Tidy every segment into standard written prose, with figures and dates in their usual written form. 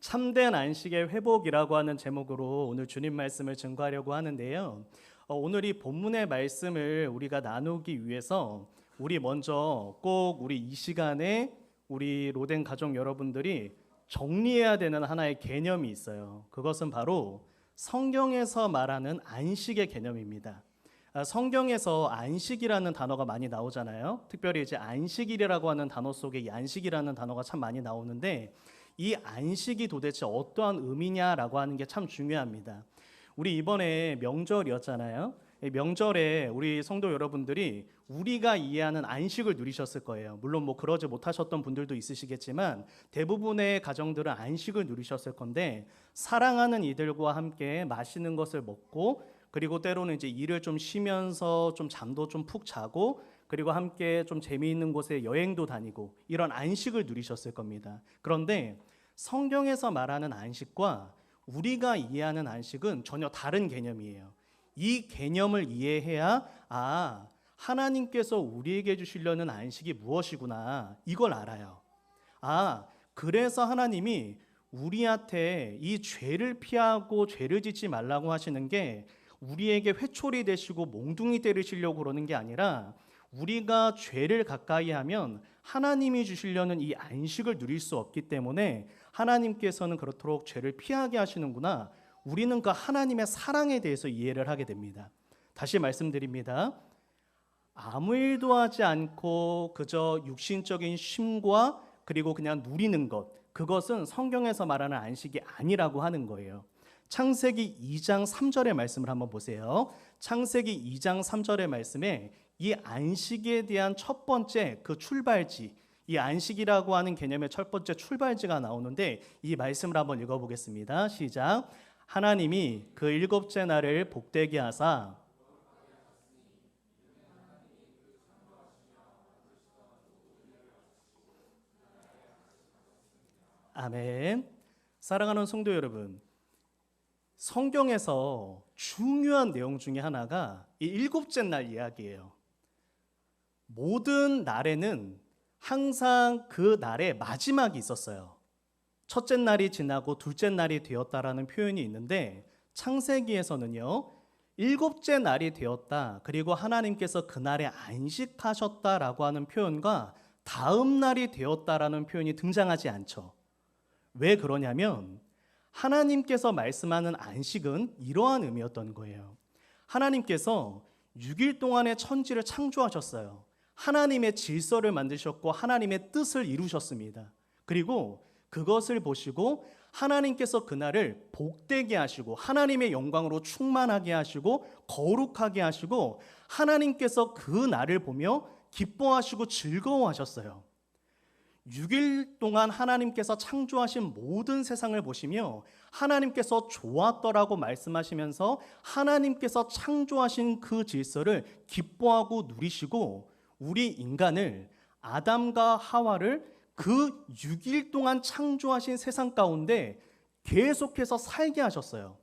참된 안식의 회복이라고 하는 제목으로 오늘 주님 말씀을 증거하려고 하는데요. 오늘 이 본문의 말씀을 우리가 나누기 위해서 우리 먼저 꼭 우리 이 시간에 우리 로덴 가족 여러분들이 정리해야 되는 하나의 개념이 있어요. 그것은 바로 성경에서 말하는 안식의 개념입니다. 성경에서 안식이라는 단어가 많이 나오잖아요. 특별히 이제 안식일이라고 하는 단어 속에 이 안식이라는 단어가 참 많이 나오는데 이 안식이 도대체 어떠한 의미냐라고 하는 게 참 중요합니다. 우리 이번에 명절이었잖아요. 이 명절에 우리 성도 여러분들이 우리가 이해하는 안식을 누리셨을 거예요. 물론 뭐 그러지 못하셨던 분들도 있으시겠지만 대부분의 가정들은 안식을 누리셨을 건데, 사랑하는 이들과 함께 맛있는 것을 먹고, 그리고 때로는 이제 일을 좀 쉬면서 좀 잠도 좀 푹 자고, 그리고 함께 좀 재미있는 곳에 여행도 다니고, 이런 안식을 누리셨을 겁니다. 그런데 성경에서 말하는 안식과 우리가 이해하는 안식은 전혀 다른 개념이에요. 이 개념을 이해해야 하나님께서 우리에게 주시려는 안식이 무엇이구나, 이걸 알아요. 그래서 하나님이 우리한테 이 죄를 피하고 죄를 짓지 말라고 하시는 게 우리에게 회초리 되시고 몽둥이 때리시려고 그러는 게 아니라, 우리가 죄를 가까이 하면 하나님이 주시려는 이 안식을 누릴 수 없기 때문에 하나님께서는 그렇도록 죄를 피하게 하시는구나, 우리는 그 하나님의 사랑에 대해서 이해를 하게 됩니다. 다시 말씀드립니다. 아무 일도 하지 않고 그저 육신적인 쉼과 그리고 그냥 누리는 것, 그것은 성경에서 말하는 안식이 아니라고 하는 거예요. 창세기 2장 3절의 말씀을 한번 보세요. 창세기 2장 3절의 말씀에 이 안식에 대한 첫 번째 그 출발지, 이 안식이라고 하는 개념의 첫 번째 출발지가 나오는데, 이 말씀을 한번 읽어보겠습니다. 시작. 하나님이 그 일곱째 날을 복되게 하사. 아멘. 사랑하는 성도 여러분, 성경에서 중요한 내용 중에 하나가 이 일곱째 날 이야기예요. 모든 날에는 항상 그 날의 마지막이 있었어요. 첫째 날이 지나고 둘째 날이 되었다라는 표현이 있는데, 창세기에서는요, 일곱째 날이 되었다, 그리고 하나님께서 그날에 안식하셨다라고 하는 표현과 다음 날이 되었다라는 표현이 등장하지 않죠. 왜 그러냐면 하나님께서 말씀하는 안식은 이러한 의미였던 거예요. 하나님께서 6일 동안의 천지를 창조하셨어요. 하나님의 질서를 만드셨고 하나님의 뜻을 이루셨습니다. 그리고 그것을 보시고 하나님께서 그날을 복되게 하시고 하나님의 영광으로 충만하게 하시고 거룩하게 하시고, 하나님께서 그 날을 보며 기뻐하시고 즐거워하셨어요. 6일 동안 하나님께서 창조하신 모든 세상을 보시며 하나님께서 좋았더라고 말씀하시면서 하나님께서 창조하신 그 질서를 기뻐하고 누리시고, 우리 인간을, 아담과 하와를 그 6일 동안 창조하신 세상 가운데 계속해서 살게 하셨어요.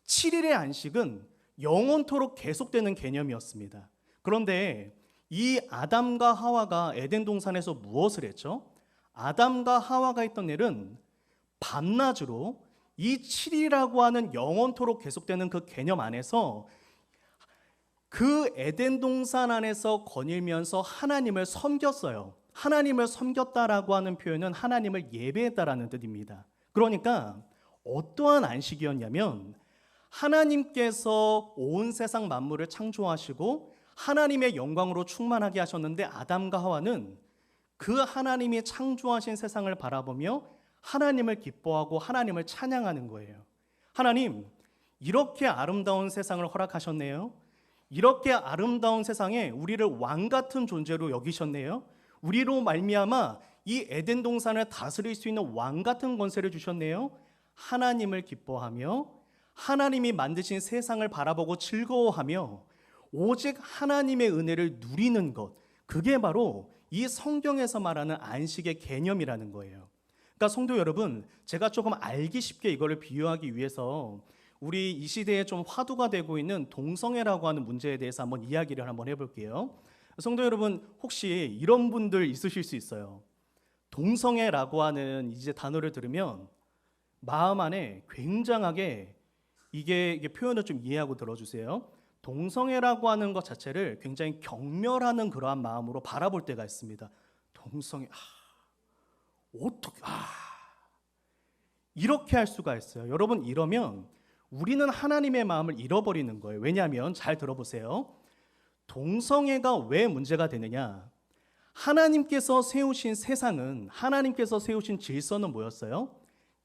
7일의 안식은 영원토록 계속되는 개념이었습니다. 그런데 이 아담과 하와가 에덴 동산에서 무엇을 했죠? 아담과 하와가 했던 일은 밤낮으로 이 7일이라고 하는 영원토록 계속되는 그 개념 안에서 그 에덴 동산 안에서 거닐면서 하나님을 섬겼어요. 하나님을 섬겼다라고 하는 표현은 하나님을 예배했다라는 뜻입니다. 그러니까 어떠한 안식이었냐면, 하나님께서 온 세상 만물을 창조하시고 하나님의 영광으로 충만하게 하셨는데, 아담과 하와는 그 하나님이 창조하신 세상을 바라보며 하나님을 기뻐하고 하나님을 찬양하는 거예요. 하나님, 이렇게 아름다운 세상을 허락하셨네요. 이렇게 아름다운 세상에 우리를 왕 같은 존재로 여기셨네요. 우리로 말미암아 이 에덴 동산을 다스릴 수 있는 왕 같은 권세를 주셨네요. 하나님을 기뻐하며 하나님이 만드신 세상을 바라보고 즐거워하며 오직 하나님의 은혜를 누리는 것, 그게 바로 이 성경에서 말하는 안식의 개념이라는 거예요. 그러니까 성도 여러분, 제가 조금 알기 쉽게 이거를 비유하기 위해서 우리 이 시대에 좀 화두가 되고 있는 동성애라고 하는 문제에 대해서 한번 이야기를 한번 해볼게요. 성도 여러분, 혹시 이런 분들 있으실 수 있어요. 동성애라고 하는 이제 단어를 들으면 마음 안에 굉장하게 이게 표현을 좀 이해하고 들어주세요. 동성애라고 하는 것 자체를 굉장히 경멸하는 그러한 마음으로 바라볼 때가 있습니다. 동성애, 어떻게, 이렇게 할 수가 있어요. 여러분, 이러면 우리는 하나님의 마음을 잃어버리는 거예요. 왜냐하면 잘 들어보세요. 동성애가 왜 문제가 되느냐? 하나님께서 세우신 세상은, 하나님께서 세우신 질서는 뭐였어요?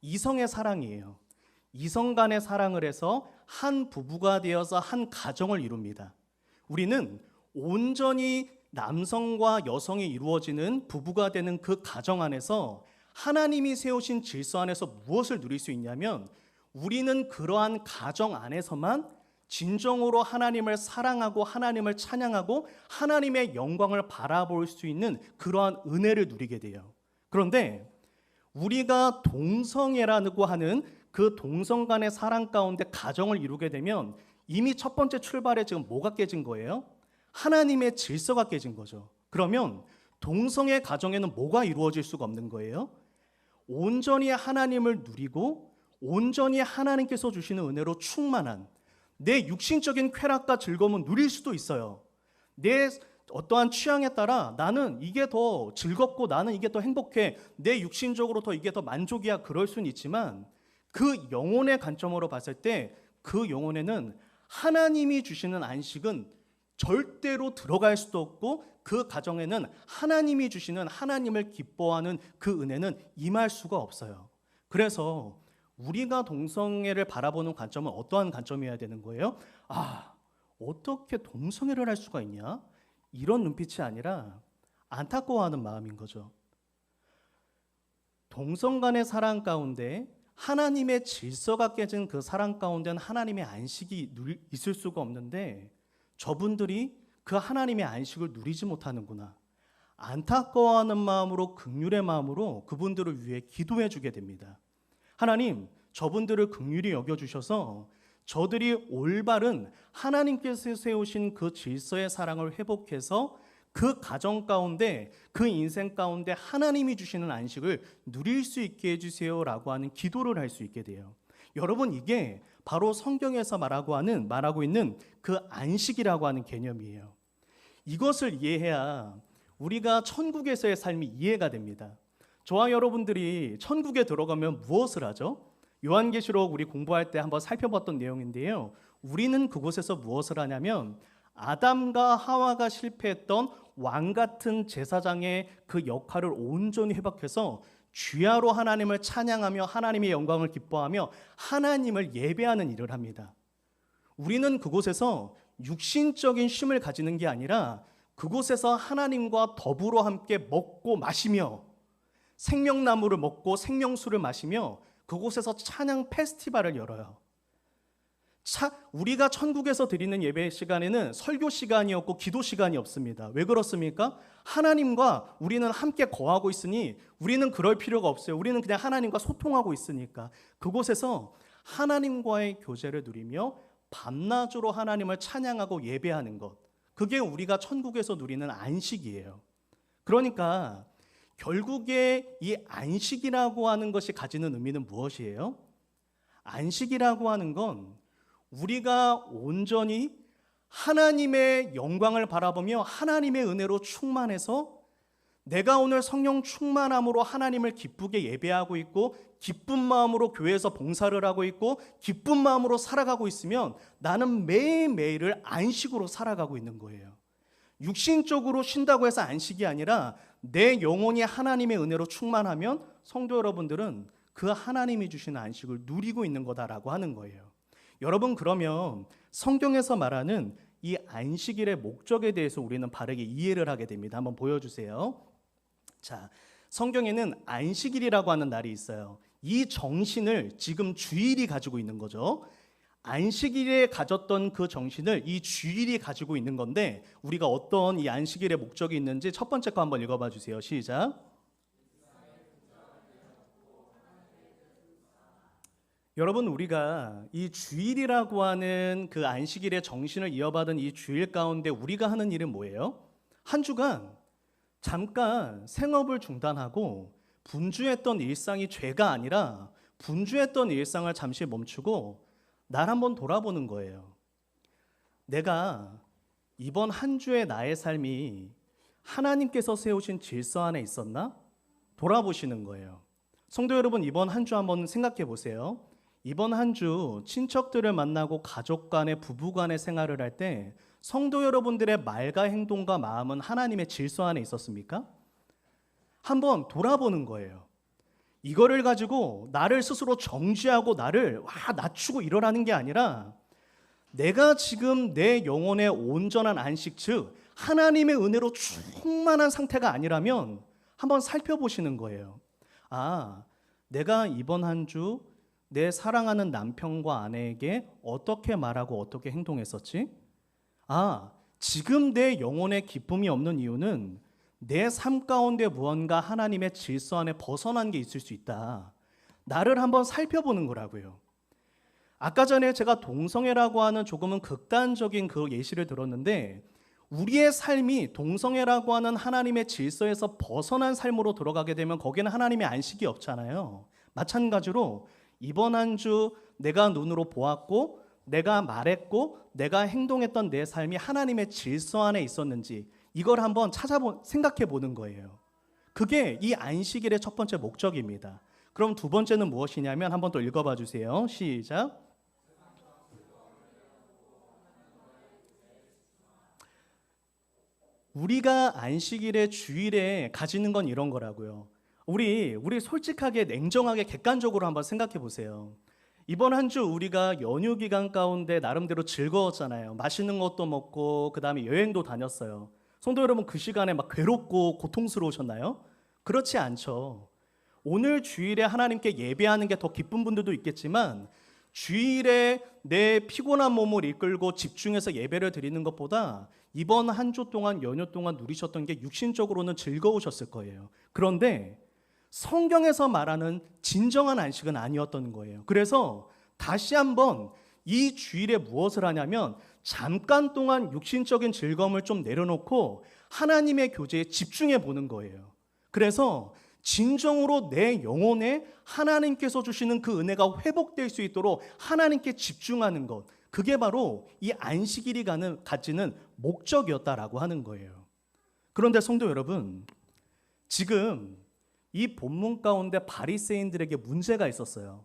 이성의 사랑이에요. 이성 간의 사랑을 해서 한 부부가 되어서 한 가정을 이룹니다. 우리는 온전히 남성과 여성이 이루어지는 부부가 되는 그 가정 안에서 하나님이 세우신 질서 안에서 무엇을 누릴 수 있냐면, 우리는 그러한 가정 안에서만 진정으로 하나님을 사랑하고 하나님을 찬양하고 하나님의 영광을 바라볼 수 있는 그러한 은혜를 누리게 돼요. 그런데 우리가 동성애라고 하는 그 동성 간의 사랑 가운데 가정을 이루게 되면 이미 첫 번째 출발에 지금 뭐가 깨진 거예요? 하나님의 질서가 깨진 거죠. 그러면 동성애 가정에는 뭐가 이루어질 수가 없는 거예요? 온전히 하나님을 누리고 온전히 하나님께서 주시는 은혜로 충만한 내 육신적인 쾌락과 즐거움은 누릴 수도 있어요. 내 어떠한 취향에 따라 나는 이게 더 즐겁고 나는 이게 더 행복해, 내 육신적으로 더 이게 더 만족이야, 그럴 수는 있지만 그 영혼의 관점으로 봤을 때 그 영혼에는 하나님이 주시는 안식은 절대로 들어갈 수도 없고 그 가정에는 하나님이 주시는 하나님을 기뻐하는 그 은혜는 임할 수가 없어요. 그래서 우리가 동성애를 바라보는 관점은 어떠한 관점이어야 되는 거예요? 어떻게 동성애를 할 수가 있냐? 이런 눈빛이 아니라 안타까워하는 마음인 거죠. 동성 간의 사랑 가운데 하나님의 질서가 깨진 그 사랑 가운데는 하나님의 안식이 있을 수가 없는데 저분들이 그 하나님의 안식을 누리지 못하는구나. 안타까워하는 마음으로, 긍휼의 마음으로 그분들을 위해 기도해 주게 됩니다. 하나님, 저분들을 긍휼히 여겨주셔서 저들이 올바른 하나님께서 세우신 그 질서의 사랑을 회복해서 그 가정 가운데, 그 인생 가운데 하나님이 주시는 안식을 누릴 수 있게 해주세요라고 하는 기도를 할 수 있게 돼요. 여러분, 이게 바로 성경에서 말하고 있는 그 안식이라고 하는 개념이에요. 이것을 이해해야 우리가 천국에서의 삶이 이해가 됩니다. 저와 여러분들이 천국에 들어가면 무엇을 하죠? 요한계시록 우리 공부할 때 한번 살펴봤던 내용인데요. 우리는 그곳에서 무엇을 하냐면 아담과 하와가 실패했던 왕 같은 제사장의 그 역할을 온전히 회복해서 주야로 하나님을 찬양하며 하나님의 영광을 기뻐하며 하나님을 예배하는 일을 합니다. 우리는 그곳에서 육신적인 쉼을 가지는 게 아니라 그곳에서 하나님과 더불어 함께 먹고 마시며 생명나무를 먹고 생명수를 마시며 그곳에서 찬양 페스티벌을 열어요. 우리가 천국에서 드리는 예배 시간에는 설교 시간이 없고 기도 시간이 없습니다. 왜 그렇습니까? 하나님과 우리는 함께 거하고 있으니 우리는 그럴 필요가 없어요. 우리는 그냥 하나님과 소통하고 있으니까 그곳에서 하나님과의 교제를 누리며 밤낮으로 하나님을 찬양하고 예배하는 것, 그게 우리가 천국에서 누리는 안식이에요. 그러니까 결국에 이 안식이라고 하는 것이 가지는 의미는 무엇이에요? 안식이라고 하는 건 우리가 온전히 하나님의 영광을 바라보며 하나님의 은혜로 충만해서 내가 오늘 성령 충만함으로 하나님을 기쁘게 예배하고 있고 기쁜 마음으로 교회에서 봉사를 하고 있고 기쁜 마음으로 살아가고 있으면 나는 매일매일을 안식으로 살아가고 있는 거예요. 육신적으로 쉰다고 해서 안식이 아니라 내 영혼이 하나님의 은혜로 충만하면 성도 여러분들은 그 하나님이 주시는 안식을 누리고 있는 거다라고 하는 거예요. 여러분, 그러면 성경에서 말하는 이 안식일의 목적에 대해서 우리는 바르게 이해를 하게 됩니다. 한번 보여주세요. 자, 성경에는 안식일이라고 하는 날이 있어요. 이 정신을 지금 주일이 가지고 있는 거죠. 안식일에 가졌던 그 정신을 이 주일이 가지고 있는 건데 우리가 어떤 이 안식일의 목적이 있는지 첫 번째 거 한번 읽어봐 주세요. 시작. 여러분, 우리가 이 주일이라고 하는 그 안식일의 정신을 이어받은 이 주일 가운데 우리가 하는 일은 뭐예요? 한 주간 잠깐 생업을 중단하고 분주했던 일상이 죄가 아니라 분주했던 일상을 잠시 멈추고 날 한번 돌아보는 거예요. 내가 이번 한 주의 나의 삶이 하나님께서 세우신 질서 안에 있었나? 돌아보시는 거예요. 성도 여러분, 이번 한 주 한번 생각해 보세요. 이번 한 주 친척들을 만나고 가족 간의 부부 간의 생활을 할 때 성도 여러분들의 말과 행동과 마음은 하나님의 질서 안에 있었습니까? 한번 돌아보는 거예요. 이거를 가지고 나를 스스로 정죄하고 나를 낮추고 이러라는 게 아니라 내가 지금 내 영혼의 온전한 안식, 즉 하나님의 은혜로 충만한 상태가 아니라면 한번 살펴보시는 거예요. 내가 이번 한 주 내 사랑하는 남편과 아내에게 어떻게 말하고 어떻게 행동했었지? 지금 내 영혼의 기쁨이 없는 이유는 내 삶 가운데 무언가 하나님의 질서 안에 벗어난 게 있을 수 있다. 나를 한번 살펴보는 거라고요. 아까 전에 제가 동성애라고 하는 조금은 극단적인 그 예시를 들었는데 우리의 삶이 동성애라고 하는 하나님의 질서에서 벗어난 삶으로 들어가게 되면 거기는 하나님의 안식이 없잖아요. 마찬가지로 이번 한 주 내가 눈으로 보았고 내가 말했고 내가 행동했던 내 삶이 하나님의 질서 안에 있었는지 이걸 한번 생각해 보는 거예요. 그게 이 안식일의 첫 번째 목적입니다. 그럼 두 번째는 무엇이냐면 한번 또 읽어봐 주세요. 시작. 우리가 안식일의 주일에 가지는 건 이런 거라고요. 우리 솔직하게 냉정하게 객관적으로 한번 생각해 보세요. 이번 한 주 우리가 연휴 기간 가운데 나름대로 즐거웠잖아요. 맛있는 것도 먹고 그다음에 여행도 다녔어요. 성도 여러분, 그 시간에 막 괴롭고 고통스러우셨나요? 그렇지 않죠. 오늘 주일에 하나님께 예배하는 게 더 기쁜 분들도 있겠지만 주일에 내 피곤한 몸을 이끌고 집중해서 예배를 드리는 것보다 이번 한 주 동안 연휴 동안 누리셨던 게 육신적으로는 즐거우셨을 거예요. 그런데 성경에서 말하는 진정한 안식은 아니었던 거예요. 그래서 다시 한번 이 주일에 무엇을 하냐면 잠깐 동안 육신적인 즐거움을 좀 내려놓고 하나님의 교제에 집중해 보는 거예요. 그래서 진정으로 내 영혼에 하나님께서 주시는 그 은혜가 회복될 수 있도록 하나님께 집중하는 것, 그게 바로 이 안식일이 가지는 목적이었다라고 하는 거예요. 그런데 성도 여러분, 지금 이 본문 가운데 바리새인들에게 문제가 있었어요.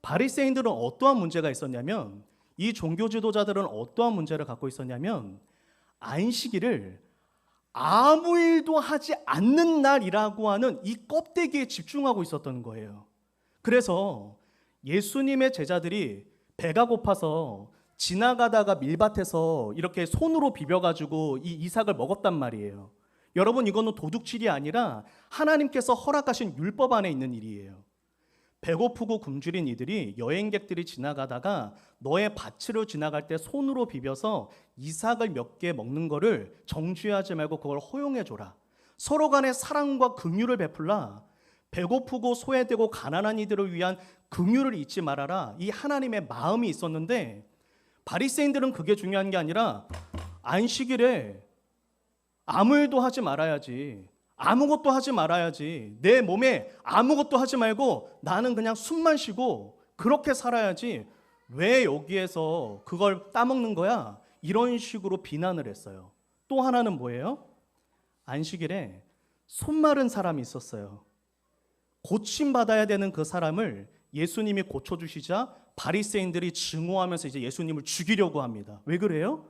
바리새인들은 어떠한 문제가 있었냐면 이 종교 지도자들은 어떠한 문제를 갖고 있었냐면 안식일을 아무 일도 하지 않는 날이라고 하는 이 껍데기에 집중하고 있었던 거예요. 그래서 예수님의 제자들이 배가 고파서 지나가다가 밀밭에서 이렇게 손으로 비벼가지고 이 이삭을 먹었단 말이에요. 여러분, 이거는 도둑질이 아니라 하나님께서 허락하신 율법 안에 있는 일이에요. 배고프고 굶주린 이들이 여행객들이 지나가다가 너의 밭으로 지나갈 때 손으로 비벼서 이삭을 몇 개 먹는 거를 정죄하지 말고 그걸 허용해 줘라. 서로 간에 사랑과 긍휼을 베풀라. 배고프고 소외되고 가난한 이들을 위한 긍휼을 잊지 말아라. 이 하나님의 마음이 있었는데 바리새인들은 그게 중요한 게 아니라 안식일에 아무 일도 하지 말아야지. 아무것도 하지 말아야지. 내 몸에 아무것도 하지 말고 나는 그냥 숨만 쉬고 그렇게 살아야지. 왜 여기에서 그걸 따먹는 거야? 이런 식으로 비난을 했어요. 또 하나는 뭐예요? 안식일에 손 마른 사람이 있었어요. 고침받아야 되는 그 사람을 예수님이 고쳐주시자 바리새인들이 증오하면서 이제 예수님을 죽이려고 합니다. 왜 그래요?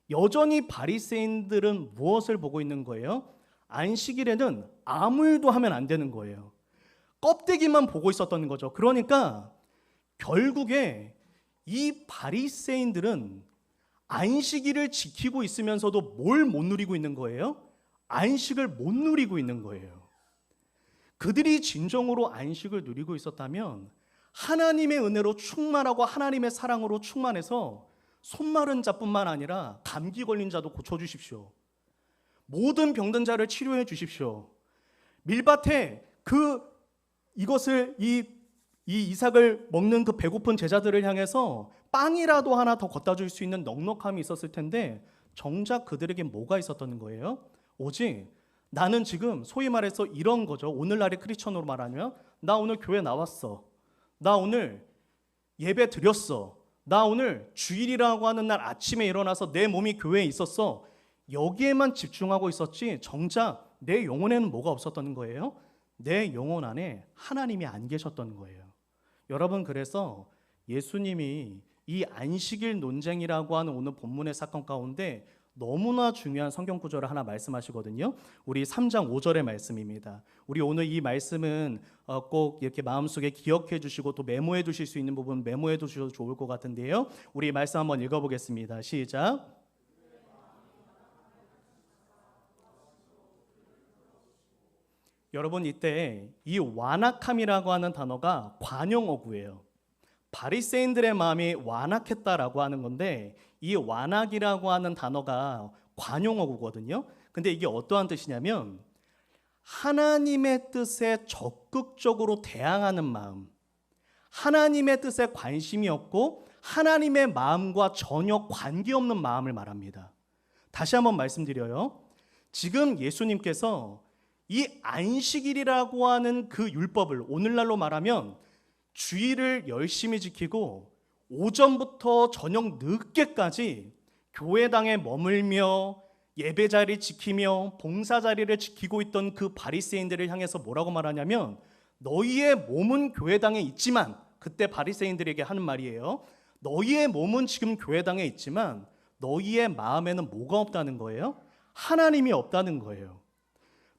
여전히 바리새인들은 무엇을 보고 있는 거예요? 안식일에는 아무 일도 하면 안 되는 거예요. 껍데기만 보고 있었던 거죠. 그러니까 결국에 이 바리새인들은 안식일을 지키고 있으면서도 뭘 못 누리고 있는 거예요? 안식을 못 누리고 있는 거예요. 그들이 진정으로 안식을 누리고 있었다면 하나님의 은혜로 충만하고 하나님의 사랑으로 충만해서 손 마른 자뿐만 아니라 감기 걸린 자도 고쳐주십시오. 모든 병든 자를 치료해 주십시오. 밀밭에 이 이삭을 먹는 그 배고픈 제자들을 향해서 빵이라도 하나 더 갖다 줄 수 있는 넉넉함이 있었을 텐데 정작 그들에게 뭐가 있었던 거예요? 오직 나는 지금 소위 말해서 이런 거죠. 오늘날의 크리스천으로 말하면 나 오늘 교회 나왔어. 나 오늘 예배 드렸어. 나 오늘 주일이라고 하는 날 아침에 일어나서 내 몸이 교회에 있었어. 여기에만 집중하고 있었지 정작 내 영혼에는 뭐가 없었던 거예요? 내 영혼 안에 하나님이 안 계셨던 거예요. 여러분, 그래서 예수님이 이 안식일 논쟁이라고 하는 오늘 본문의 사건 가운데 너무나 중요한 성경 구절을 하나 말씀하시거든요. 우리 3장 5절의 말씀입니다. 우리 오늘 이 말씀은 꼭 이렇게 마음속에 기억해 주시고 또 메모해 두실 수 있는 부분 메모해 두셔도 좋을 것 같은데요. 우리 말씀 한번 읽어보겠습니다. 시작. 여러분, 이때 이 완악함이라고 하는 단어가 관용어구예요. 바리새인들의 마음이 완악했다라고 하는 건데 이 완악이라고 하는 단어가 관용어구거든요. 근데 이게 어떠한 뜻이냐면 하나님의 뜻에 적극적으로 대항하는 마음, 하나님의 뜻에 관심이 없고 하나님의 마음과 전혀 관계없는 마음을 말합니다. 다시 한번 말씀드려요. 지금 예수님께서 이 안식일이라고 하는 그 율법을 오늘날로 말하면 주일을 열심히 지키고 오전부터 저녁 늦게까지 교회당에 머물며 예배 자리를 지키며 봉사 자리를 지키고 있던 그 바리새인들을 향해서 뭐라고 말하냐면 너희의 몸은 교회당에 있지만, 그때 바리새인들에게 하는 말이에요. 너희의 몸은 지금 교회당에 있지만 너희의 마음에는 뭐가 없다는 거예요? 하나님이 없다는 거예요.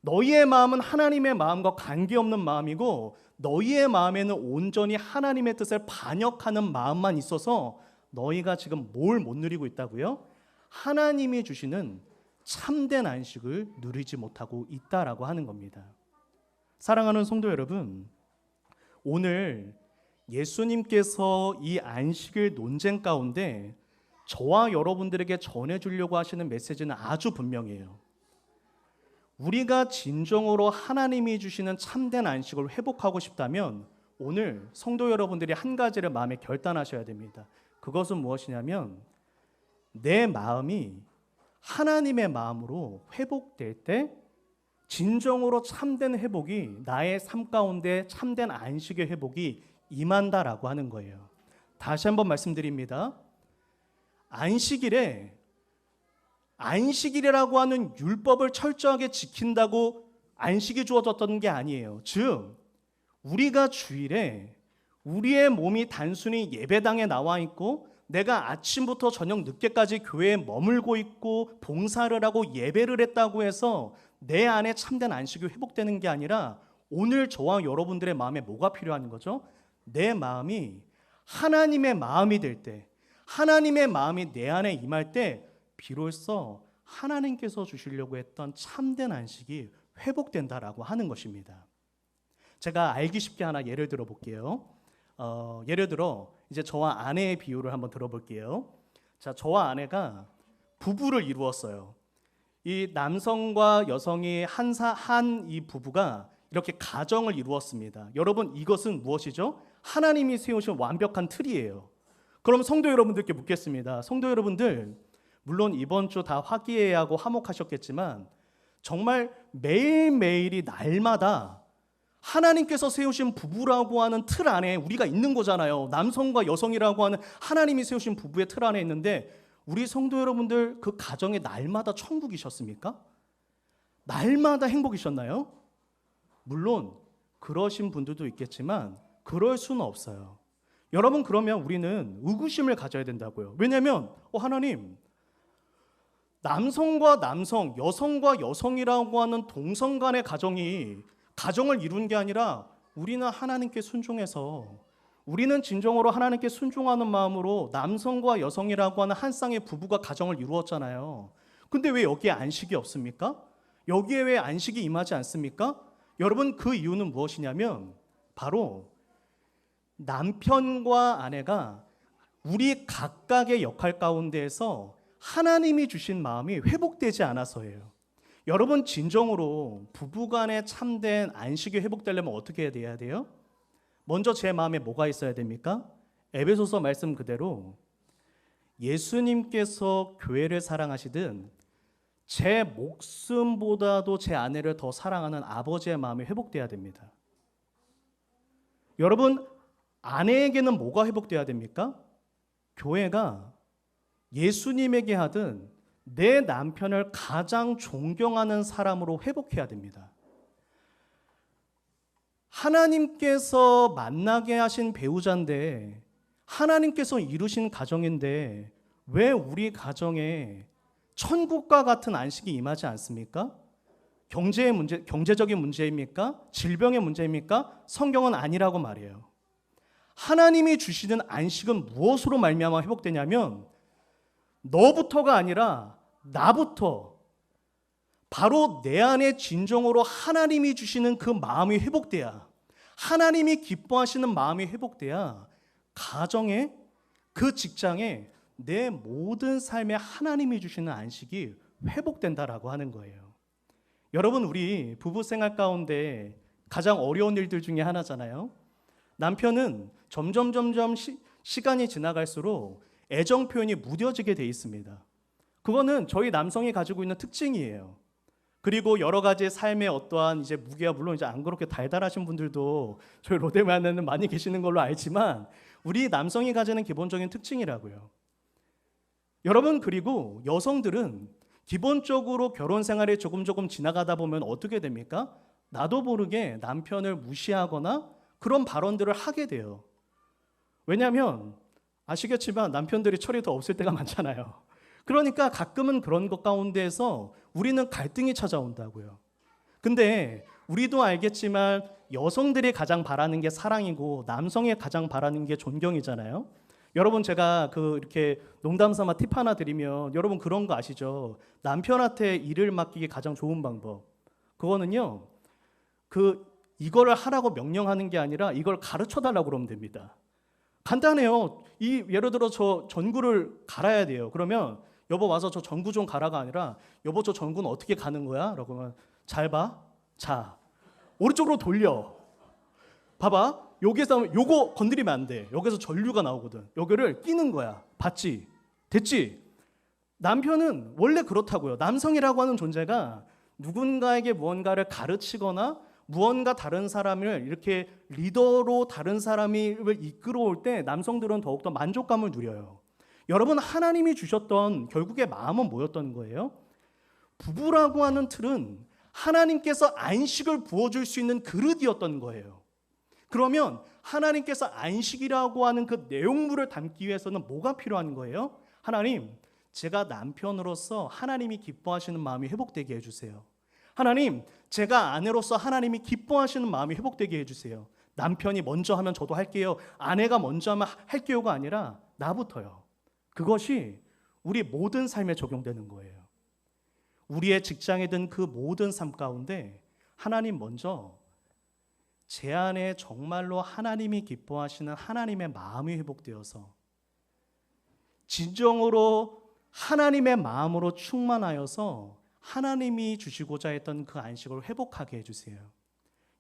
너희의 마음은 하나님의 마음과 관계없는 마음이고 너희의 마음에는 온전히 하나님의 뜻을 반역하는 마음만 있어서 너희가 지금 뭘 못 누리고 있다고요? 하나님이 주시는 참된 안식을 누리지 못하고 있다라고 하는 겁니다. 사랑하는 성도 여러분, 오늘 예수님께서 이 안식일 논쟁 가운데 저와 여러분들에게 전해주려고 하시는 메시지는 아주 분명해요. 우리가 진정으로 하나님이 주시는 참된 안식을 회복하고 싶다면 오늘 성도 여러분들이 한 가지를 마음에 결단하셔야 됩니다. 그것은 무엇이냐면 내 마음이 하나님의 마음으로 회복될 때 진정으로 참된 회복이, 나의 삶 가운데 참된 안식의 회복이 임한다라고 하는 거예요. 다시 한번 말씀드립니다. 안식일이라고 하는 율법을 철저하게 지킨다고 안식이 주어졌던 게 아니에요. 즉 우리가 주일에 우리의 몸이 단순히 예배당에 나와 있고 내가 아침부터 저녁 늦게까지 교회에 머물고 있고 봉사를 하고 예배를 했다고 해서 내 안에 참된 안식이 회복되는 게 아니라 오늘 저와 여러분들의 마음에 뭐가 필요한 거죠? 내 마음이 하나님의 마음이 될 때, 하나님의 마음이 내 안에 임할 때 비로소 하나님께서 주시려고 했던 참된 안식이 회복된다라고 하는 것입니다. 제가 알기 쉽게 하나 예를 들어 볼게요. 예를 들어 이제 저와 아내의 비유를 한번 들어볼게요. 자, 저와 아내가 부부를 이루었어요. 이 남성과 여성이 한 이 부부가 이렇게 가정을 이루었습니다. 여러분, 이것은 무엇이죠? 하나님이 세우신 완벽한 틀이에요. 그럼 성도 여러분들께 묻겠습니다. 성도 여러분들, 물론 이번 주 다 화기애애하고 화목하셨겠지만 정말 매일매일이 날마다 하나님께서 세우신 부부라고 하는 틀 안에 우리가 있는 거잖아요. 남성과 여성이라고 하는 하나님이 세우신 부부의 틀 안에 있는데 우리 성도 여러분들 그 가정에 날마다 천국이셨습니까? 날마다 행복이셨나요? 물론 그러신 분들도 있겠지만 그럴 수는 없어요. 여러분, 그러면 우리는 의구심을 가져야 된다고요. 왜냐하면 하나님, 남성과 남성, 여성과 여성이라고 하는 동성 간의 가정을 이룬 게 아니라 우리는 하나님께 순종해서, 우리는 진정으로 하나님께 순종하는 마음으로 남성과 여성이라고 하는 한 쌍의 부부가 가정을 이루었잖아요. 근데 왜 여기에 안식이 없습니까? 여기에 왜 안식이 임하지 않습니까? 여러분, 그 이유는 무엇이냐면 바로 남편과 아내가 우리 각각의 역할 가운데에서 하나님이 주신 마음이 회복되지 않아서예요. 여러분, 진정으로 부부간의 참된 안식이 회복되려면 어떻게 해야 돼요? 먼저 제 마음에 뭐가 있어야 됩니까? 에베소서 말씀 그대로 예수님께서 교회를 사랑하시든 제 목숨보다도 제 아내를 더 사랑하는 아버지의 마음이 회복돼야 됩니다. 여러분, 아내에게는 뭐가 회복돼야 됩니까? 교회가 예수님에게 하든 내 남편을 가장 존경하는 사람으로 회복해야 됩니다. 하나님께서 만나게 하신 배우자인데, 하나님께서 이루신 가정인데 왜 우리 가정에 천국과 같은 안식이 임하지 않습니까? 경제의 문제, 경제적인 문제입니까? 질병의 문제입니까? 성경은 아니라고 말해요. 하나님이 주시는 안식은 무엇으로 말미암아 회복되냐면 너부터가 아니라 나부터, 바로 내 안에 진정으로 하나님이 주시는 그 마음이 회복돼야, 하나님이 기뻐하시는 마음이 회복돼야 가정에, 그 직장에, 내 모든 삶에 하나님이 주시는 안식이 회복된다라고 하는 거예요. 여러분, 우리 부부 생활 가운데 가장 어려운 일들 중에 하나잖아요. 남편은 점점 시간이 지나갈수록 애정 표현이 무뎌지게 돼 있습니다. 그거는 저희 남성이 가지고 있는 특징이에요. 그리고 여러 가지 삶의 어떠한 이제 무게가, 물론 이제 안 그렇게 달달하신 분들도 저희 로데만에는 많이 계시는 걸로 알지만, 우리 남성이 가지는 기본적인 특징이라고요. 여러분, 그리고 여성들은 기본적으로 결혼 생활에 조금 지나가다 보면 어떻게 됩니까? 나도 모르게 남편을 무시하거나 그런 발언들을 하게 돼요. 왜냐하면 아시겠지만 남편들이 철이 더 없을 때가 많잖아요. 그러니까 가끔은 그런 것 가운데에서 우리는 갈등이 찾아온다고요. 근데 우리도 알겠지만 여성들이 가장 바라는 게 사랑이고 남성이 가장 바라는 게 존경이잖아요. 여러분, 제가 이렇게 농담 삼아 팁 하나 드리면, 여러분 그런 거 아시죠? 남편한테 일을 맡기기 가장 좋은 방법, 그거는요, 이거를 하라고 명령하는 게 아니라 이걸 가르쳐 달라고 그러면 됩니다. 간단해요. 예를 들어 저 전구를 갈아야 돼요. 그러면 여보 와서 저 전구 좀 갈아가 아니라, 여보 저 전구는 어떻게 가는 거야? 라고 하면, 잘 봐. 자, 오른쪽으로 돌려. 봐봐. 여기서 요거 건드리면 안 돼. 여기서 전류가 나오거든. 여기를 끼는 거야. 봤지? 됐지? 남편은 원래 그렇다고요. 남성이라고 하는 존재가 누군가에게 무언가를 가르치거나 무언가 다른 사람을 이렇게 리더로 다른 사람을 이끌어올 때 남성들은 더욱더 만족감을 누려요. 여러분, 하나님이 주셨던 결국에 마음은 뭐였던 거예요? 부부라고 하는 틀은 하나님께서 안식을 부어줄 수 있는 그릇이었던 거예요. 그러면 하나님께서 안식이라고 하는 그 내용물을 담기 위해서는 뭐가 필요한 거예요? 하나님, 제가 남편으로서 하나님이 기뻐하시는 마음이 회복되게 해주세요. 하나님, 제가 아내로서 하나님이 기뻐하시는 마음이 회복되게 해주세요. 남편이 먼저 하면 저도 할게요. 아내가 먼저 하면 할게요가 아니라 나부터요. 그것이 우리 모든 삶에 적용되는 거예요. 우리의 직장이든 그 모든 삶 가운데 하나님 먼저, 제 안에 정말로 하나님이 기뻐하시는 하나님의 마음이 회복되어서 진정으로 하나님의 마음으로 충만하여서 하나님이 주시고자 했던 그 안식을 회복하게 해주세요.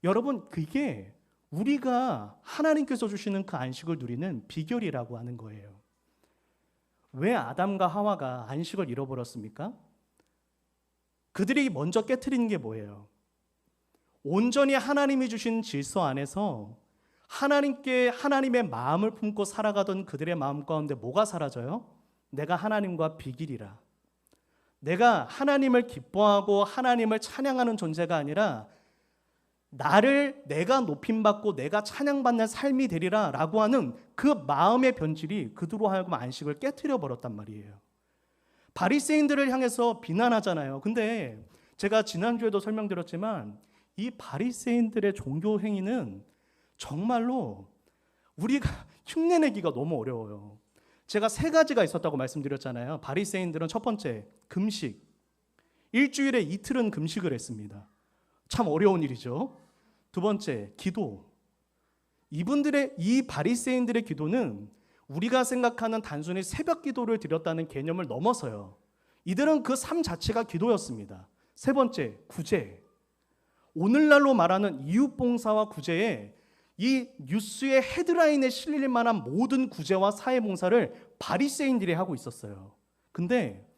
여러분, 그게 우리가 하나님께서 주시는 그 안식을 누리는 비결이라고 하는 거예요. 왜 아담과 하와가 안식을 잃어버렸습니까? 그들이 먼저 깨트리는 게 뭐예요? 온전히 하나님이 주신 질서 안에서 하나님의 마음을 품고 살아가던 그들의 마음 가운데 뭐가 사라져요? 내가 하나님과 비길이라. 내가 하나님을 기뻐하고 하나님을 찬양하는 존재가 아니라 내가 높임받고 내가 찬양받는 삶이 되리라 라고 하는 그 마음의 변질이 그들로 하여금 안식을 깨트려 버렸단 말이에요. 바리새인들을 향해서 비난하잖아요. 근데 제가 지난주에도 설명드렸지만 이 바리새인들의 종교 행위는 정말로 우리가 흉내내기가 너무 어려워요. 제가 3가지가 있었다고 말씀드렸잖아요. 바리새인들은 첫 번째, 금식. 일주일에 이틀은 금식을 했습니다. 참 어려운 일이죠. 두 번째, 기도. 이 바리새인들의 기도는 우리가 생각하는 단순히 새벽 기도를 드렸다는 개념을 넘어서요. 이들은 그 삶 자체가 기도였습니다. 세 번째, 구제. 오늘날로 말하는 이웃봉사와 구제에 이 뉴스의 헤드라인에 실릴 만한 모든 구제와 사회봉사를 바리새인들이 하고 있었어요. 근데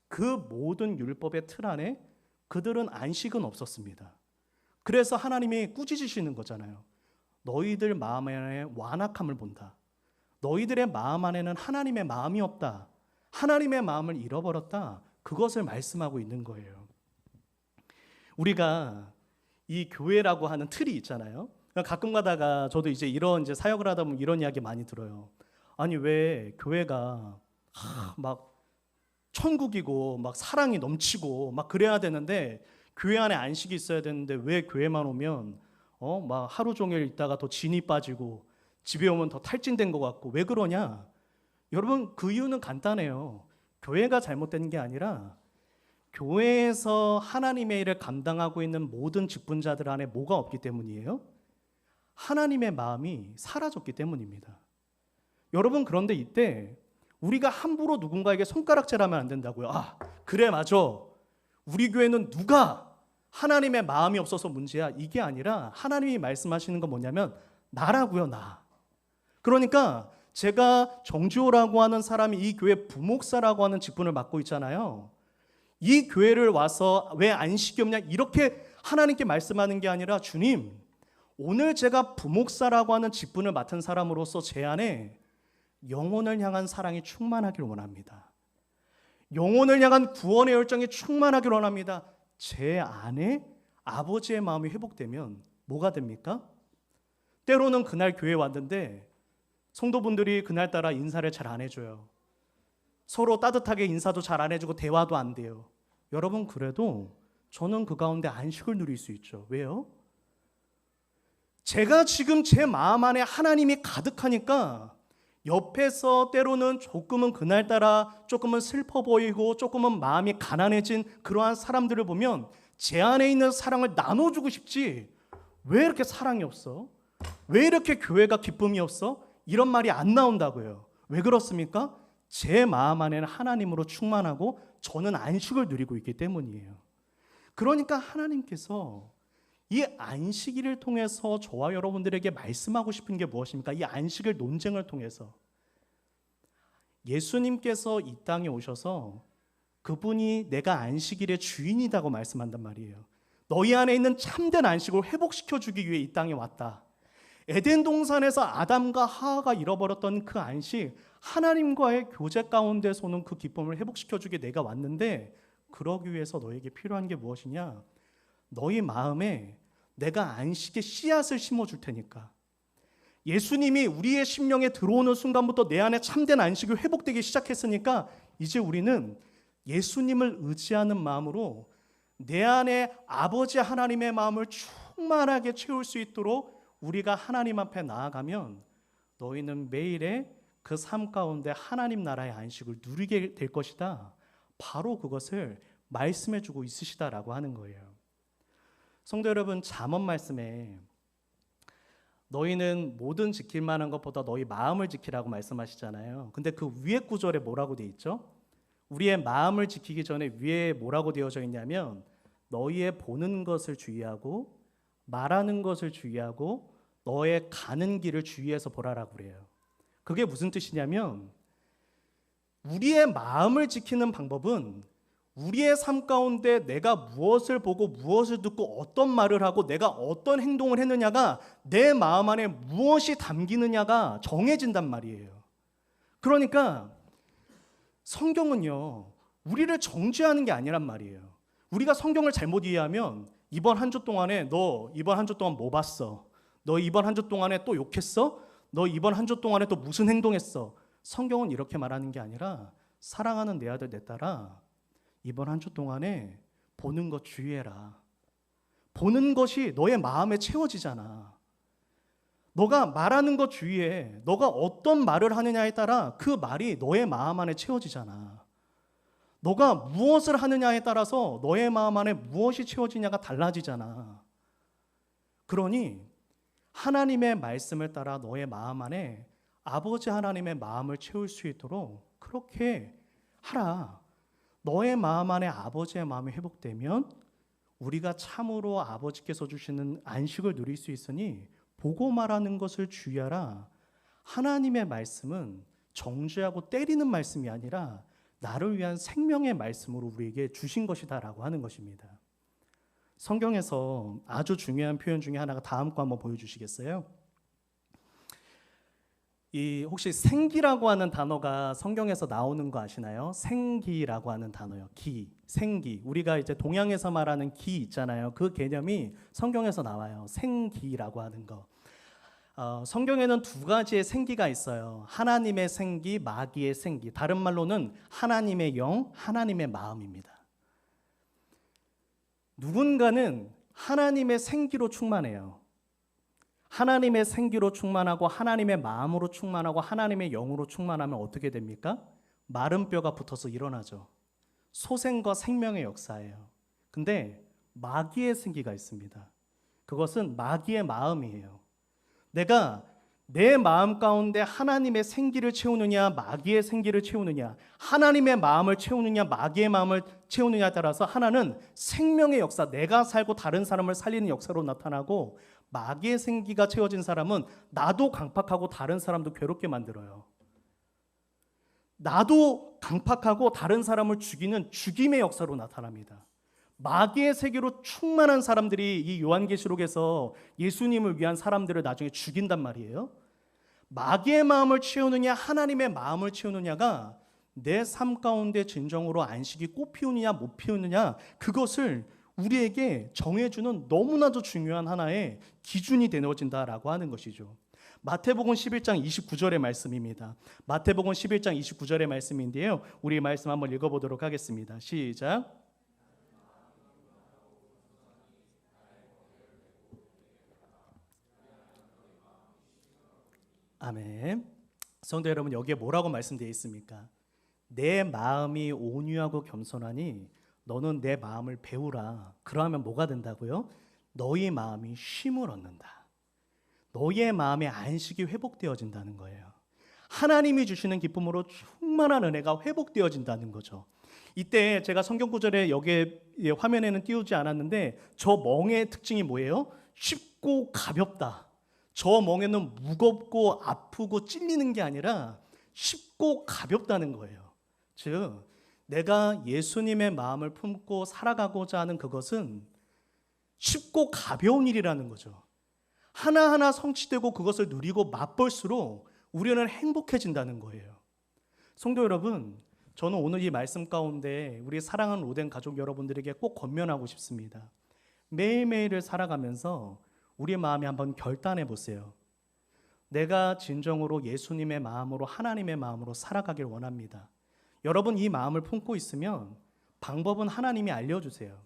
그 모든 율법의 틀 안에 그들은 안식은 없었습니다. 그래서 하나님이 꾸짖으시는 거잖아요. 너희들 마음 안에 완악함을 본다. 너희들의 마음 안에는 하나님의 마음이 없다. 하나님의 마음을 잃어버렸다. 그것을 말씀하고 있는 거예요. 우리가 이 교회라고 하는 틀이 있잖아요. 가끔 가다가 저도 이제 이런 사역을 하다 보면 이런 이야기 많이 들어요. 아니 왜 교회가 막 천국이고 막 사랑이 넘치고 막 그래야 되는데 교회 안에 안식이 있어야 되는데 왜 교회만 오면 막 하루 종일 있다가 더 진이 빠지고 집에 오면 더 탈진된 것 같고 왜 그러냐? 여러분 그 이유는 간단해요. 교회가 잘못된 게 아니라 교회에서 하나님의 일을 감당하고 있는 모든 직분자들 안에 뭐가 없기 때문이에요? 하나님의 마음이 사라졌기 때문입니다. 여러분 그런데 이때 우리가 함부로 누군가에게 손가락질하면 안 된다고요. 그래 맞아. 우리 교회는 누가 하나님의 마음이 없어서 문제야. 이게 아니라 하나님이 말씀하시는 건 뭐냐면 나라고요. 나. 그러니까 제가 정주호라고 하는 사람이 이 교회 부목사라고 하는 직분을 맡고 있잖아요. 이 교회를 와서 왜 안식이 없냐 이렇게 하나님께 말씀하는 게 아니라 주님 오늘 제가 부목사라고 하는 직분을 맡은 사람으로서 제 안에 영혼을 향한 사랑이 충만하기를 원합니다. 영혼을 향한 구원의 열정이 충만하기를 원합니다. 제 안에 아버지의 마음이 회복되면 뭐가 됩니까? 때로는 그날 교회에 왔는데 성도분들이 그날따라 인사를 잘 안 해줘요. 서로 따뜻하게 인사도 잘 안 해주고 대화도 안 돼요. 여러분 그래도 저는 그 가운데 안식을 누릴 수 있죠. 왜요? 제가 지금 제 마음 안에 하나님이 가득하니까 옆에서 때로는 조금은 그날따라 조금은 슬퍼 보이고 조금은 마음이 가난해진 그러한 사람들을 보면 제 안에 있는 사랑을 나눠주고 싶지 왜 이렇게 사랑이 없어? 왜 이렇게 교회가 기쁨이 없어? 이런 말이 안 나온다고요. 왜 그렇습니까? 제 마음 안에는 하나님으로 충만하고 저는 안식을 누리고 있기 때문이에요. 그러니까 하나님께서 이 안식일을 통해서 저와 여러분들에게 말씀하고 싶은 게 무엇입니까? 이 안식일 논쟁을 통해서 예수님께서 이 땅에 오셔서 그분이 내가 안식일의 주인이라고 말씀한단 말이에요. 너희 안에 있는 참된 안식을 회복시켜주기 위해 이 땅에 왔다. 에덴 동산에서 아담과 하와가 잃어버렸던 그 안식, 하나님과의 교제 가운데서는 그 기쁨을 회복시켜주기 내가 왔는데 그러기 위해서 너에게 필요한 게 무엇이냐? 너희 마음에 내가 안식의 씨앗을 심어줄 테니까. 예수님이 우리의 심령에 들어오는 순간부터 내 안에 참된 안식이 회복되기 시작했으니까 이제 우리는 예수님을 의지하는 마음으로 내 안에 아버지 하나님의 마음을 충만하게 채울 수 있도록 우리가 하나님 앞에 나아가면 너희는 매일의 그 삶 가운데 하나님 나라의 안식을 누리게 될 것이다. 바로 그것을 말씀해 주고 있으시다라고 하는 거예요. 성도 여러분, 잠언 말씀에 너희는 모든 지킬 만한 것보다 너희 마음을 지키라고 말씀하시잖아요. 근데 그 위에 구절에 뭐라고 되어 있죠? 우리의 마음을 지키기 전에 위에 뭐라고 되어져 있냐면 너희의 보는 것을 주의하고 말하는 것을 주의하고 너의 가는 길을 주의해서 보라라고 그래요. 그게 무슨 뜻이냐면 우리의 마음을 지키는 방법은 우리의 삶 가운데 내가 무엇을 보고 무엇을 듣고 어떤 말을 하고 내가 어떤 행동을 했느냐가 내 마음 안에 무엇이 담기느냐가 정해진단 말이에요. 그러니까 성경은요, 우리를 정죄하는 게 아니란 말이에요. 우리가 성경을 잘못 이해하면 이번 한 주 동안에 너 이번 한 주 동안 뭐 봤어? 너 이번 한 주 동안에 또 욕했어? 너 이번 한 주 동안에 또 무슨 행동했어? 성경은 이렇게 말하는 게 아니라 사랑하는 내 아들 내 딸아 이번 한 주 동안에 보는 것 주의해라. 보는 것이 너의 마음에 채워지잖아. 너가 말하는 것 주의해. 너가 어떤 말을 하느냐에 따라 그 말이 너의 마음 안에 채워지잖아. 너가 무엇을 하느냐에 따라서 너의 마음 안에 무엇이 채워지냐가 달라지잖아. 그러니 하나님의 말씀을 따라 너의 마음 안에 아버지 하나님의 마음을 채울 수 있도록 그렇게 하라. 너의 마음 안에 아버지의 마음이 회복되면 우리가 참으로 아버지께서 주시는 안식을 누릴 수 있으니 보고 말하는 것을 주의하라. 하나님의 말씀은 정죄하고 때리는 말씀이 아니라 나를 위한 생명의 말씀으로 우리에게 주신 것이다라고 하는 것입니다. 성경에서 아주 중요한 표현 중에 하나가 다음 거 한번 보여주시겠어요? 이 혹시 생기라고 하는 단어가 성경에서 나오는 거 아시나요? 생기라고 하는 단어요. 기, 생기. 우리가 이제 동양에서 말하는 기 있잖아요. 그 개념이 성경에서 나와요. 생기라고 하는 거. 성경에는 두 가지의 생기가 있어요. 하나님의 생기, 마귀의 생기. 다른 말로는 하나님의 영, 하나님의 마음입니다. 누군가는 하나님의 생기로 충만해요. 하나님의 생기로 충만하고 하나님의 마음으로 충만하고 하나님의 영으로 충만하면 어떻게 됩니까? 마른 뼈가 붙어서 일어나죠. 소생과 생명의 역사예요. 근데 마귀의 생기가 있습니다. 그것은 마귀의 마음이에요. 내가 내 마음 가운데 하나님의 생기를 채우느냐 마귀의 생기를 채우느냐, 하나님의 마음을 채우느냐 마귀의 마음을 채우느냐에 따라서 하나는 생명의 역사, 내가 살고 다른 사람을 살리는 역사로 나타나고, 마귀의 생기가 채워진 사람은 나도 강팍하고 다른 사람도 괴롭게 만들어요. 나도 강팍하고 다른 사람을 죽이는 죽임의 역사로 나타납니다. 마귀의 세계로 충만한 사람들이 이 요한계시록에서 예수님을 위한 사람들을 나중에 죽인단 말이에요. 마귀의 마음을 채우느냐 하나님의 마음을 채우느냐가 내 삶 가운데 진정으로 안식이 꽃 피우느냐 못 피우느냐, 그것을 우리에게 정해주는 너무나도 중요한 하나의 기준이 되어진다라고 하는 것이죠. 마태복음 11장 29절의 말씀입니다. 마태복음 11장 29절의 말씀인데요, 우리 말씀 한번 읽어보도록 하겠습니다. 시작. 아멘. 성도 여러분, 여기에 뭐라고 말씀되어 있습니까? 내 마음이 온유하고 겸손하니 너는 내 마음을 배우라. 그러면 뭐가 된다고요? 너희 마음이 쉼을 얻는다. 너희의 마음의 안식이 회복되어진다는 거예요. 하나님이 주시는 기쁨으로 충만한 은혜가 회복되어진다는 거죠. 이때 제가 성경 구절에 여기에 화면에는 띄우지 않았는데, 저 멍의 특징이 뭐예요? 쉽고 가볍다. 저 멍에는 무겁고 아프고 찔리는 게 아니라 쉽고 가볍다는 거예요. 즉 내가 예수님의 마음을 품고 살아가고자 하는 그것은 쉽고 가벼운 일이라는 거죠. 하나하나 성취되고 그것을 누리고 맛볼수록 우리는 행복해진다는 거예요. 성도 여러분, 저는 오늘 이 말씀 가운데 우리 사랑하는 로덴 가족 여러분들에게 꼭 권면하고 싶습니다. 매일매일을 살아가면서 우리 마음에 한번 결단해 보세요. 내가 진정으로 예수님의 마음으로, 하나님의 마음으로 살아가길 원합니다. 여러분, 이 마음을 품고 있으면 방법은 하나님이 알려주세요.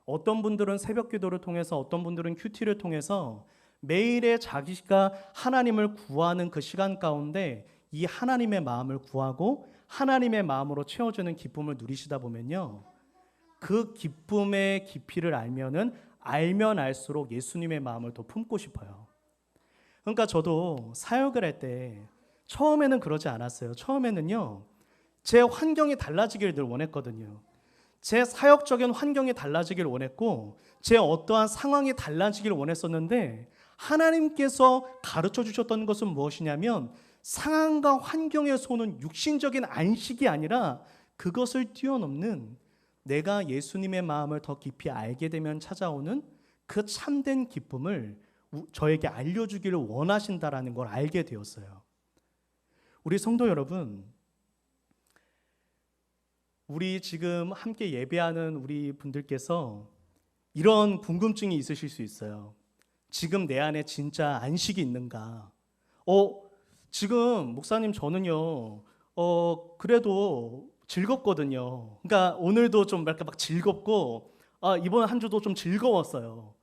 어떤 분들은 새벽 기도를 통해서, 어떤 분들은 큐티를 통해서 매일의 자기가 하나님을 구하는 그 시간 가운데 이 하나님의 마음을 구하고 하나님의 마음으로 채워주는 기쁨을 누리시다 보면요, 그 기쁨의 깊이를 알면 알수록 예수님의 마음을 더 품고 싶어요. 그러니까 저도 사역을 할 때 처음에는 그러지 않았어요. 처음에는요, 제 환경이 달라지길 늘 원했거든요. 제 사역적인 환경이 달라지길 원했고, 제 어떠한 상황이 달라지길 원했었는데, 하나님께서 가르쳐 주셨던 것은 무엇이냐면, 상황과 환경에서 오는 육신적인 안식이 아니라 그것을 뛰어넘는, 내가 예수님의 마음을 더 깊이 알게 되면 찾아오는 그 참된 기쁨을 저에게 알려주기를 원하신다라는 걸 알게 되었어요. 우리 성도 여러분, 우리 지금 함께 예배하는 우리 분들께서 이런 궁금증이 있으실 수 있어요. 지금 내 안에 진짜 안식이 있는가? 지금 목사님 저는요, 그래도 즐겁거든요. 그러니까 오늘도 좀 이렇게 막 즐겁고, 이번 한 주도 좀 즐거웠어요.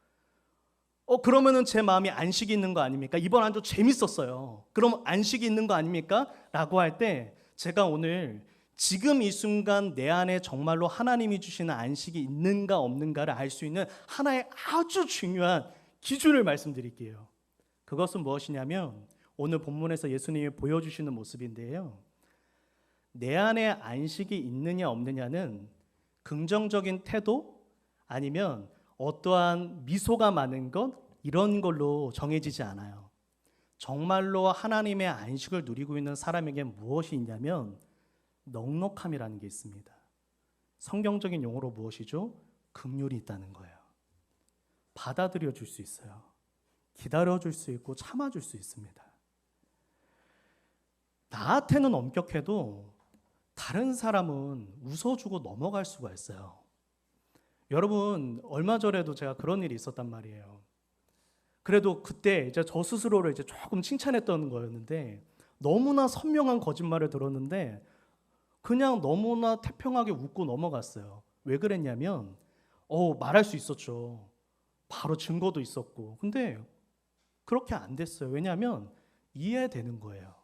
그러면은 제 마음이 안식이 있는 거 아닙니까? 이번 한 주 재밌었어요. 그럼 안식이 있는 거 아닙니까? 라고 할 때 제가 오늘 지금 이 순간 내 안에 정말로 하나님이 주시는 안식이 있는가 없는가를 알 수 있는 하나의 아주 중요한 기준을 말씀드릴게요. 그것은 무엇이냐면 오늘 본문에서 예수님이 보여주시는 모습인데요, 내 안에 안식이 있느냐 없느냐는 긍정적인 태도 아니면 어떠한 미소가 많은 것, 이런 걸로 정해지지 않아요. 정말로 하나님의 안식을 누리고 있는 사람에게 무엇이 있냐면 넉넉함이라는 게 있습니다. 성경적인 용어로 무엇이죠? 긍휼이 있다는 거예요. 받아들여 줄 수 있어요. 기다려 줄 수 있고 참아 줄 수 있습니다. 나한테는 엄격해도 다른 사람은 웃어주고 넘어갈 수가 있어요. 여러분, 얼마 전에도 제가 그런 일이 있었단 말이에요. 그래도 그때 이제 저 스스로를 이제 조금 칭찬했던 거였는데, 너무나 선명한 거짓말을 들었는데 그냥 너무나 태평하게 웃고 넘어갔어요. 왜 그랬냐면 말할 수 있었죠. 바로 증거도 있었고. 근데 그렇게 안 됐어요. 왜냐하면 이해되는 거예요.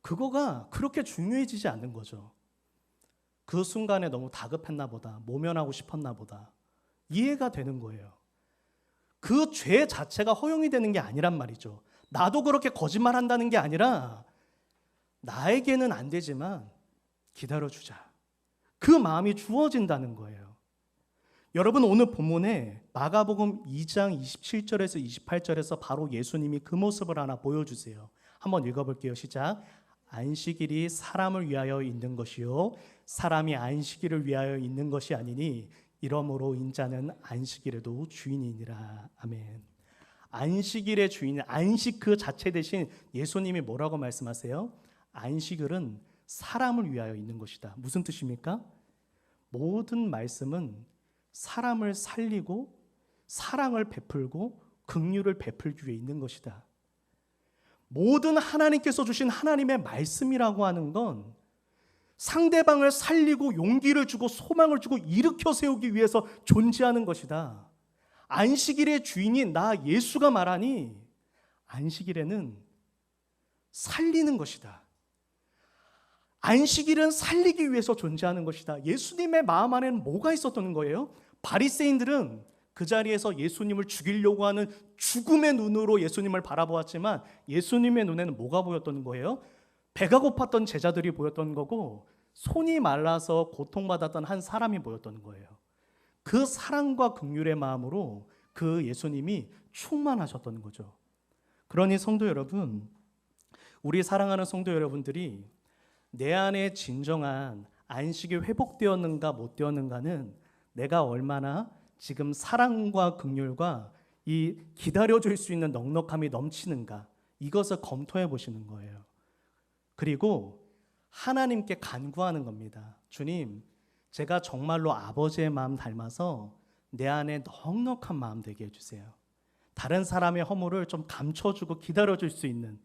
그거가 그렇게 중요해지지 않는 거죠. 그 순간에 너무 다급했나 보다, 모면하고 싶었나 보다, 이해가 되는 거예요. 그 죄 자체가 허용이 되는 게 아니란 말이죠. 나도 그렇게 거짓말한다는 게 아니라 나에게는 안 되지만 기다려주자, 그 마음이 주어진다는 거예요. 여러분, 오늘 본문에 마가복음 2장 27절에서 28절에서 바로 예수님이 그 모습을 하나 보여주세요. 한번 읽어볼게요. 시작. 안식일이 사람을 위하여 있는 것이요 사람이 안식일을 위하여 있는 것이 아니니 이러므로 인자는 안식일에도 주인이니라. 아멘. 안식일의 주인, 안식 그 자체 대신 예수님이 뭐라고 말씀하세요? 안식일은 사람을 위하여 있는 것이다. 무슨 뜻입니까? 모든 말씀은 사람을 살리고 사랑을 베풀고 긍휼을 베풀기 위해 있는 것이다. 모든 하나님께서 주신 하나님의 말씀이라고 하는 건 상대방을 살리고 용기를 주고 소망을 주고 일으켜 세우기 위해서 존재하는 것이다. 안식일의 주인인 나 예수가 말하니 안식일에는 살리는 것이다. 안식일은 살리기 위해서 존재하는 것이다. 예수님의 마음 안에는 뭐가 있었던 거예요? 바리새인들은 그 자리에서 예수님을 죽이려고 하는 죽음의 눈으로 예수님을 바라보았지만 예수님의 눈에는 뭐가 보였던 거예요? 배가 고팠던 제자들이 보였던 거고 손이 말라서 고통받았던 한 사람이 보였던 거예요. 그 사랑과 긍휼의 마음으로 그 예수님이 충만하셨던 거죠. 그러니 성도 여러분, 우리 사랑하는 성도 여러분들이 내 안에 진정한 안식이 회복되었는가 못 되었는가는 내가 얼마나 지금 사랑과 긍휼과 이 기다려줄 수 있는 넉넉함이 넘치는가, 이것을 검토해 보시는 거예요. 그리고 하나님께 간구하는 겁니다. 주님, 제가 정말로 아버지의 마음 닮아서 내 안에 넉넉한 마음 되게 해주세요. 다른 사람의 허물을 좀 감춰주고 기다려줄 수 있는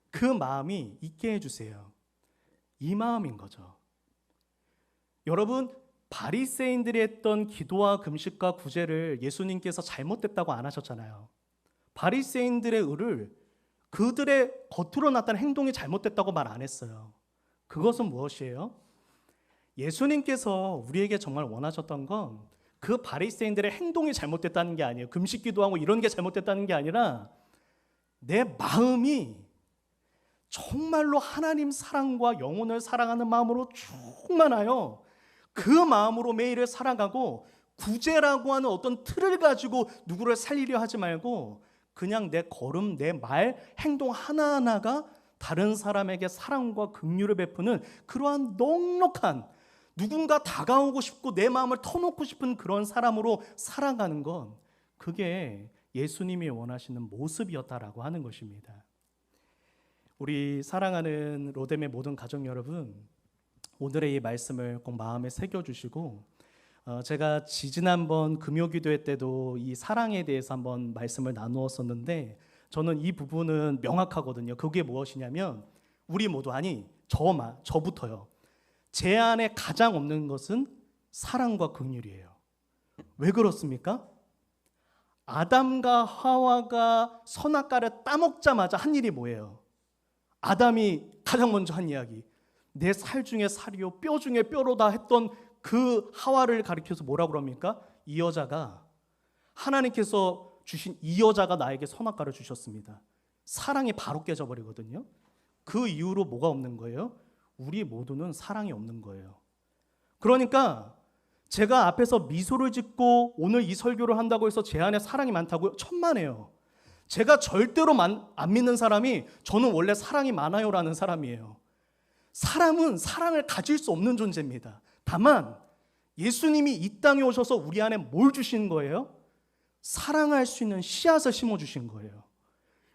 그 마음이 있게 해주세요. 이 마음인 거죠. 여러분, 바리새인들이 했던 기도와 금식과 구제를 예수님께서 잘못됐다고 안 하셨잖아요. 바리새인들의 의를 그들의 겉으로 나타난 행동이 잘못됐다고 말 안 했어요. 그것은 무엇이에요? 예수님께서 우리에게 정말 원하셨던 건 그 바리새인들의 행동이 잘못됐다는 게 아니에요. 금식 기도하고 이런 게 잘못됐다는 게 아니라 내 마음이 정말로 하나님 사랑과 영혼을 사랑하는 마음으로 충만하여 그 마음으로 매일을 살아가고 구제라고 하는 어떤 틀을 가지고 누구를 살리려 하지 말고 그냥 내 걸음, 내 말, 행동 하나하나가 다른 사람에게 사랑과 긍휼을 베푸는 그러한 넉넉한, 누군가 다가오고 싶고 내 마음을 터놓고 싶은 그런 사람으로 살아가는 건 그게 예수님이 원하시는 모습이었다라고 하는 것입니다. 우리 사랑하는 로뎀의 모든 가족 여러분, 오늘의 이 말씀을 꼭 마음에 새겨주시고, 제가 지지난번 금요기도회 때도 이 사랑에 대해서 한번 말씀을 나누었었는데 저는 이 부분은 명확하거든요. 그게 무엇이냐면 우리 모두, 아니 저부터요, 제 안에 가장 없는 것은 사랑과 긍휼이에요. 왜 그렇습니까? 아담과 하와가 선악과를 따먹자마자 한 일이 뭐예요? 아담이 가장 먼저 한 이야기, 내 살 중에 살이요 뼈 중에 뼈로다 했던 그 하와를 가리켜서 뭐라고 그럽니까? 이 여자가, 하나님께서 주신 이 여자가 나에게 선악과를 주셨습니다. 사랑이 바로 깨져버리거든요. 그 이후로 뭐가 없는 거예요? 우리 모두는 사랑이 없는 거예요. 그러니까 제가 앞에서 미소를 짓고 오늘 이 설교를 한다고 해서 제 안에 사랑이 많다고요? 천만에요. 제가 절대로 안 믿는 사람이 저는 원래 사랑이 많아요라는 사람이에요. 사람은 사랑을 가질 수 없는 존재입니다. 다만 예수님이 이 땅에 오셔서 우리 안에 뭘 주신 거예요? 사랑할 수 있는 씨앗을 심어주신 거예요.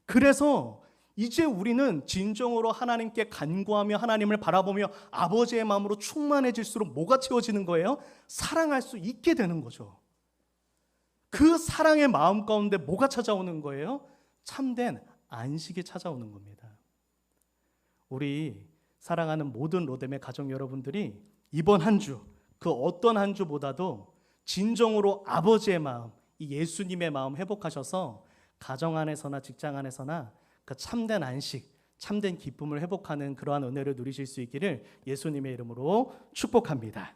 그래서 이제 우리는 진정으로 하나님께 간구하며 하나님을 바라보며 아버지의 마음으로 충만해질수록 뭐가 채워지는 거예요? 사랑할 수 있게 되는 거죠. 그 사랑의 마음 가운데 뭐가 찾아오는 거예요? 참된 안식이 찾아오는 겁니다. 우리 사랑하는 모든 로뎀의 가족 여러분들이 이번 한 주, 그 어떤 한 주보다도 진정으로 아버지의 마음, 이 예수님의 마음 회복하셔서 가정 안에서나 직장 안에서나 그 참된 안식, 참된 기쁨을 회복하는 그러한 은혜를 누리실 수 있기를 예수님의 이름으로 축복합니다.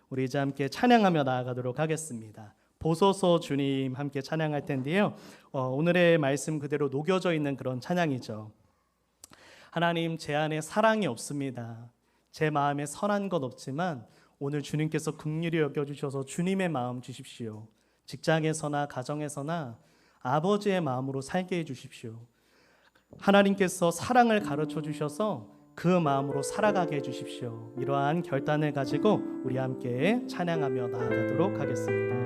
우리 이제 함께 찬양하며 나아가도록 하겠습니다. 보소서 주님 함께 찬양할 텐데요. 오늘의 말씀 그대로 녹여져 있는 그런 찬양이죠. 하나님, 제 안에 사랑이 없습니다. 제 마음에 선한 것 없지만 오늘 주님께서 긍휼히 여겨주셔서 주님의 마음 주십시오. 직장에서나 가정에서나 아버지의 마음으로 살게 해주십시오. 하나님께서 사랑을 가르쳐 주셔서 그 마음으로 살아가게 해주십시오. 이러한 결단을 가지고 우리 함께 찬양하며 나아가도록 하겠습니다.